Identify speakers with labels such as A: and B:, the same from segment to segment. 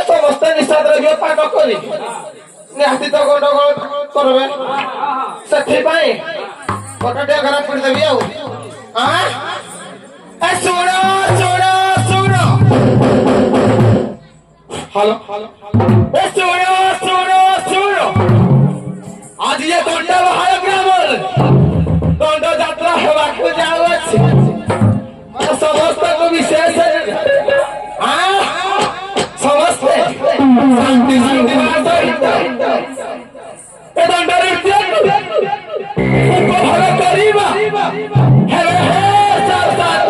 A: समस्त निषाद रहिए पाक करी निहाती तो गंडगोल करबे सेठी पाई फोटोटे घर पड़ देबी आ हां ए सुनो सुनो सुनो हेलो ए सुनो सुनो सुनो आज ये दंड बाहर ग्रामर दंड यात्रा हेबा को जाउ अछि समस्त को विशेष हां समस्त शांति शांति ए दंडर उपभोग करिबा हेले हे साथ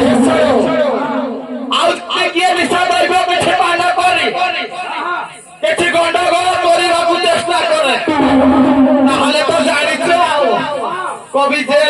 A: ए छोड़ो आउ के निशा दैबो के पाना करी केठी गंडगोल करिबा को चेष्टा करे ताहले तो जानिछ कवि जे